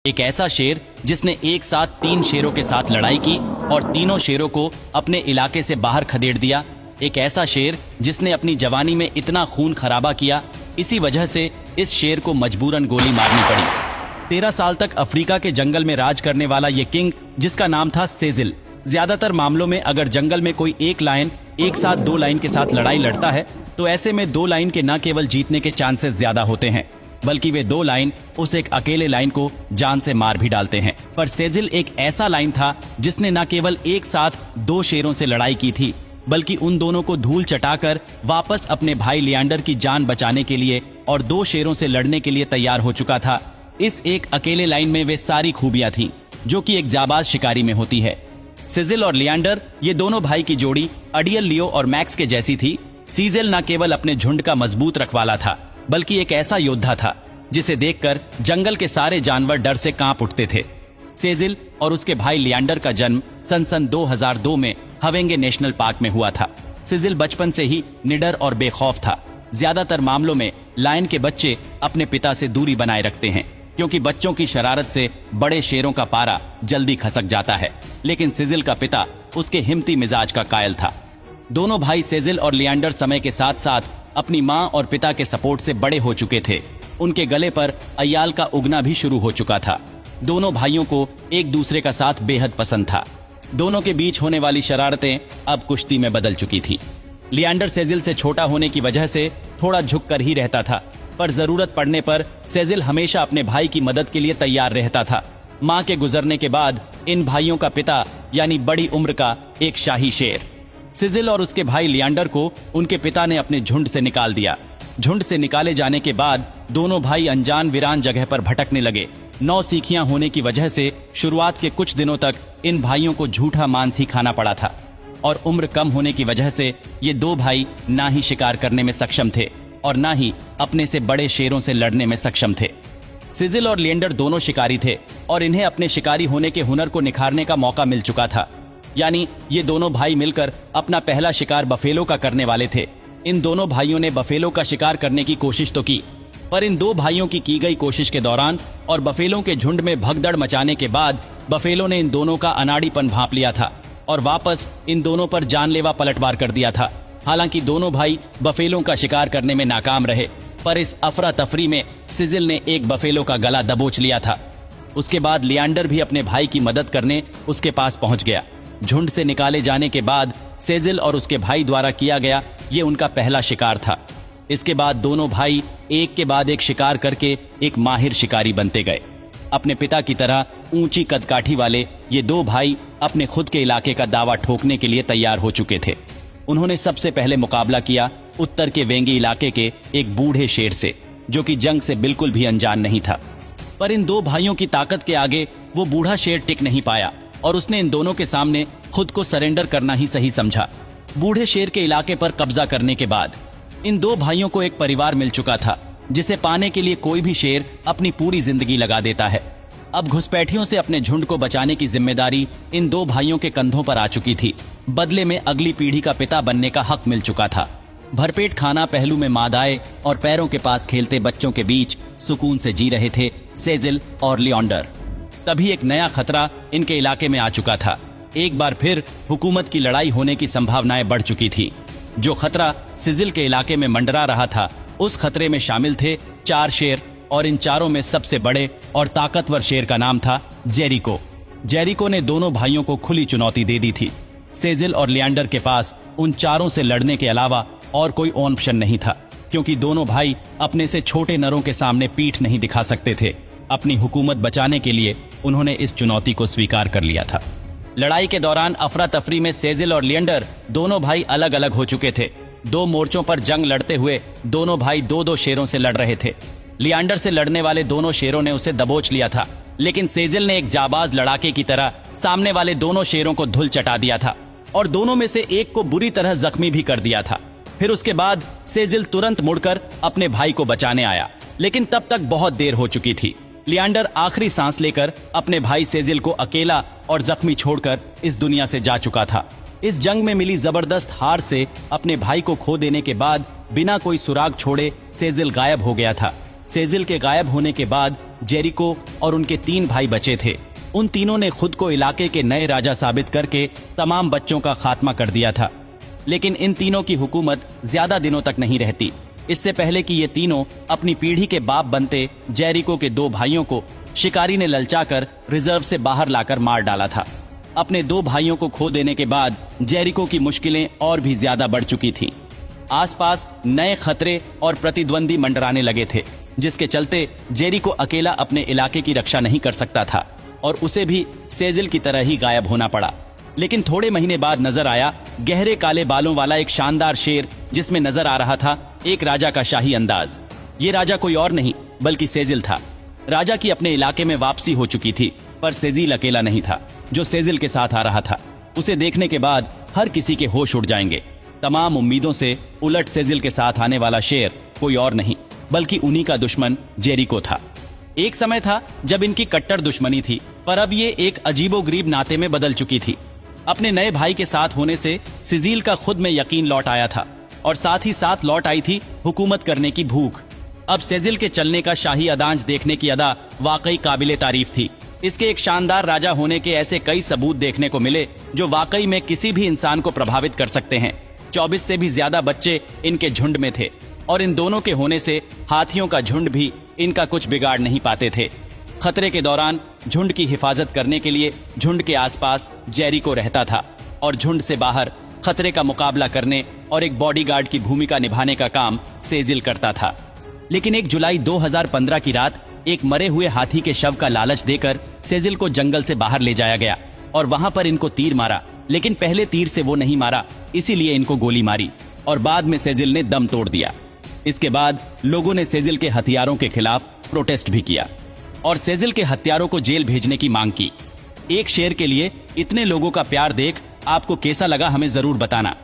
एक ऐसा शेर जिसने एक साथ 3 शेरों के साथ लड़ाई की और तीनों शेरों को अपने इलाके से बाहर खदेड़ दिया। एक ऐसा शेर जिसने अपनी जवानी में इतना खून खराबा किया, इसी वजह से इस शेर को मजबूरन गोली मारनी पड़ी। 13 साल तक अफ्रीका के जंगल में राज करने वाला ये किंग, जिसका नाम था सेजिल, ज्यादातर मामलों में अगर जंगल में कोई एक लायन एक साथ 2 लायन के साथ लड़ाई लड़ता है तो ऐसे में 2 लायन के न केवल जीतने के चांसेस ज्यादा होते हैं, बल्कि वे 2 लायन उस एक अकेले लायन को जान से मार भी डालते हैं। पर सेजिल एक ऐसा लायन था जिसने न केवल एक साथ 2 शेरों से लड़ाई की थी, बल्कि उन दोनों को धूल चटाकर वापस अपने भाई लियांडर की जान बचाने के लिए और 2 शेरों से लड़ने के लिए तैयार हो चुका था। इस एक अकेले लाइन में वे सारी खूबियां थीं जो कि एक जाबाज शिकारी में होती है। सीजिल और लियांडर, ये दोनों भाई की जोड़ी अडियल, लियो और मैक्स के जैसी थी। सीजिल न केवल अपने झुंड का मजबूत रखवाला था, बल्कि एक ऐसा योद्धा था जिसे देखकर जंगल के सारे जानवर डर से कांप उठते थे। सेजिल और उसके भाई लियांडर का जन्म सन 2002 में हवेंगे नेशनल पार्क में हुआ था। सीजिल बचपन से ही निडर और बेखौफ था। ज्यादातर मामलों में लायन के बच्चे अपने पिता से दूरी बनाए रखते हैं, क्योंकि बच्चों की शरारत से बड़े शेरों का पारा जल्दी खसक जाता है। लेकिन सीजिल का पिता उसके हिम्मती मिजाज का कायल था। दोनों भाई सेजिल और लियांडर समय के साथ साथ अपनी माँ और पिता के सपोर्ट से बड़े हो चुके थे। उनके गले पर अय्याल का उगना भी शुरू हो चुका था। दोनों भाइयों को एक दूसरे का साथ बेहद पसंद था। दोनों के बीच होने वाली शरारतें अब कुश्ती में बदल चुकी थी। लियांडर सेजिल से छोटा होने की वजह से थोड़ा झुककर ही रहता था, पर जरूरत पड़ने पर सेजिल हमेशा अपने भाई की मदद के लिए तैयार रहता था। माँ के गुजरने के बाद इन भाइयों का पिता यानी बड़ी उम्र का एक शाही शेर सीजिल और उसके भाई लियांडर को उनके पिता ने अपने झुंड से निकाल दिया। झुंड से निकाले जाने के बाद दोनों भाई अनजान वीरान जगह पर भटकने लगे। 9 सीखियां होने की वजह से शुरुआत के कुछ दिनों तक इन भाइयों को झूठा मांस ही खाना पड़ा था, और उम्र कम होने की वजह से ये 2 भाई ना ही शिकार करने में सक्षम थे और ना ही अपने से बड़े शेरों से लड़ने में सक्षम थे। सीजिल और लियांडर दोनों शिकारी थे और इन्हें अपने शिकारी होने के हुनर को निखारने का मौका मिल चुका था। यानी ये दोनों भाई मिलकर अपना पहला शिकार बफेलो का करने वाले थे। इन दोनों भाइयों ने बफेलो का शिकार करने की कोशिश तो की, पर इन 2 भाइयों की गई कोशिश के दौरान और बफेलों के झुंड में भगदड़ मचाने के बाद बफेलो ने इन दोनों का अनाड़ीपन भांप लिया था और वापस इन दोनों पर जानलेवा पलटवार कर दिया था। हालांकि दोनों भाई बफेलों का शिकार करने में नाकाम रहे, पर इस अफरा तफरी में सीजिल ने एक बफेलो का गला दबोच लिया था। उसके बाद लियांडर भी अपने भाई की मदद करने उसके पास पहुंच गया। झुंड से निकाले जाने के बाद सीजिल और उसके भाई द्वारा किया गया ये उनका पहला शिकार था। इसके बाद दोनों भाई एक के बाद एक शिकार करके एक माहिर शिकारी बनते गए। अपने पिता की तरह ऊंची कदकाठी वाले ये 2 भाई अपने खुद के इलाके का दावा ठोकने के लिए तैयार हो चुके थे। उन्होंने सबसे पहले मुकाबला किया उत्तर के वेंगी इलाके के एक बूढ़े शेर से, जो कि जंग से बिल्कुल भी अनजान नहीं था। पर इन 2 भाइयों की ताकत के आगे वो बूढ़ा शेर टिक नहीं पाया और उसने इन दोनों के सामने खुद को सरेंडर करना ही सही समझा। बूढ़े शेर के इलाके पर कब्जा करने के बाद इन 2 भाइयों को एक परिवार मिल चुका था, जिसे पाने के लिए कोई भी शेर अपनी पूरी जिंदगी लगा देता है। अब घुसपैठियों से अपने झुंड को बचाने की जिम्मेदारी इन 2 भाइयों के कंधों पर आ चुकी थी। बदले में अगली पीढ़ी का पिता बनने का हक मिल चुका था। भरपेट खाना पहलू में मादाए और पैरों के पास खेलते बच्चों के बीच सुकून से जी रहे थे सीजिल और लियांडर। तभी एक नया खतरा इनके इलाके में आ चुका था। एक बार फिर हुकूमत की लड़ाई होने की संभावनाएं बढ़ चुकी थी। जो खतरा सीजिल के इलाके में मंडरा रहा था, उस खतरे में शामिल थे 4 शेर, और इन चारों में सबसे बड़े और ताकतवर शेर का नाम था जेरिको। जेरिको ने दोनों भाइयों को खुली चुनौती दे दी थी। सीजिल और लियांडर के पास उन चारों से लड़ने के अलावा और कोई ऑप्शन नहीं था, क्योंकि दोनों भाई अपने से छोटे नरों के सामने पीठ नहीं दिखा सकते थे। अपनी हुकूमत बचाने के लिए उन्होंने इस चुनौती को स्वीकार कर लिया था। लड़ाई के दौरान अफरा तफरी में सीजिल और लियांडर दोनों भाई अलग अलग हो चुके थे। 2 मोर्चों पर जंग लड़ते हुए दोनों भाई 2-2 शेरों से लड़ रहे थे। लियांडर से लड़ने वाले दोनों शेरों ने उसे दबोच लिया था, लेकिन सीजिल ने एक जाबाज लड़ाके की तरह सामने वाले दोनों शेरों को धूल चटा दिया था और दोनों में से एक को बुरी तरह जख्मी भी कर दिया था। फिर उसके बाद सीजिल तुरंत मुड़कर अपने भाई को बचाने आया, लेकिन तब तक बहुत देर हो चुकी थी। लियांडर आखिरी सांस लेकर अपने भाई सीजिल को अकेला और जख्मी छोड़कर इस दुनिया से जा चुका था। इस जंग में मिली जबरदस्त हार से अपने भाई को खो देने के बाद बिना कोई सुराग छोड़े सीजिल गायब हो गया था। सीजिल के गायब होने के बाद जेरिको और उनके 3 भाई बचे थे। उन तीनों ने खुद को इलाके के नए राजा साबित करके तमाम बच्चों का खात्मा कर दिया था। लेकिन इन तीनों की हुकूमत ज्यादा दिनों तक नहीं रहती। इससे पहले कि ये तीनों अपनी पीढ़ी के बाप बनते, जेरिको के 2 भाइयों को शिकारी ने ललचाकर रिजर्व से बाहर लाकर मार डाला था। अपने 2 भाइयों को खो देने के बाद जेरिको की मुश्किलें और भी ज्यादा बढ़ चुकी थीं। आसपास नए खतरे और प्रतिद्वंदी मंडराने लगे थे, जिसके चलते जेरिको अकेला अपने इलाके की रक्षा नहीं कर सकता था और उसे भी सेजिल की तरह ही गायब होना पड़ा। लेकिन थोड़े महीने बाद नजर आया गहरे काले बालों वाला एक शानदार शेर, जिसमें नजर आ रहा था एक राजा का शाही अंदाज। ये राजा कोई और नहीं बल्कि सेजिल था। राजा की अपने इलाके में वापसी हो चुकी थी, पर सेजिल अकेला नहीं था जो सेजिल के साथ आ रहा था। उसे देखने के बाद हर किसी के होश उड़ जाएंगे। तमाम उम्मीदों से उलट सेजिल के साथ आने वाला शेर कोई और नहीं बल्कि उन्हीं का दुश्मन जेरिको था। एक समय था जब इनकी कट्टर दुश्मनी थी, पर अब ये एक अजीबोगरीब नाते में बदल चुकी थी। अपने नए भाई के साथ होने से सिजिल का खुद में यकीन लौट आया था और साथ ही साथ लौट आई थी हुकूमत करने की भूख। अब सेजिल के चलने का शाही अदांज देखने की अदा वाकई काबिले तारीफ थी। इसके एक शानदार राजा होने के ऐसे कई सबूत देखने को मिले जो वाकई में किसी भी इंसान को प्रभावित कर सकते हैं। 24 से भी ज्यादा बच्चे इनके झुंड में थे और इन दोनों के होने से हाथियों का झुंड भी इनका कुछ बिगाड़ नहीं पाते थे। खतरे के दौरान झुंड की हिफाजत करने के लिए झुंड के आसपास जेरिको रहता था और झुंड से बाहर खतरे का मुकाबला करने और एक बॉडीगार्ड की भूमिका निभाने का काम सेजिल करता था। लेकिन 1 जुलाई 2015 की रात एक मरे हुए हाथी के शव का लालच देकर सेजिल को जंगल से बाहर ले जाया गया और वहां पर इनको तीर मारा। लेकिन पहले तीर से वो नहीं मारा, इसीलिए इनको गोली मारी और बाद में सेजिल ने दम तोड़ दिया। इसके बाद लोगों ने सेजिल के हथियारों के खिलाफ प्रोटेस्ट भी किया और सेजिल के हत्यारों को जेल भेजने की मांग की। एक शेर के लिए इतने लोगों का प्यार देख आपको कैसा लगा हमें जरूर बताना।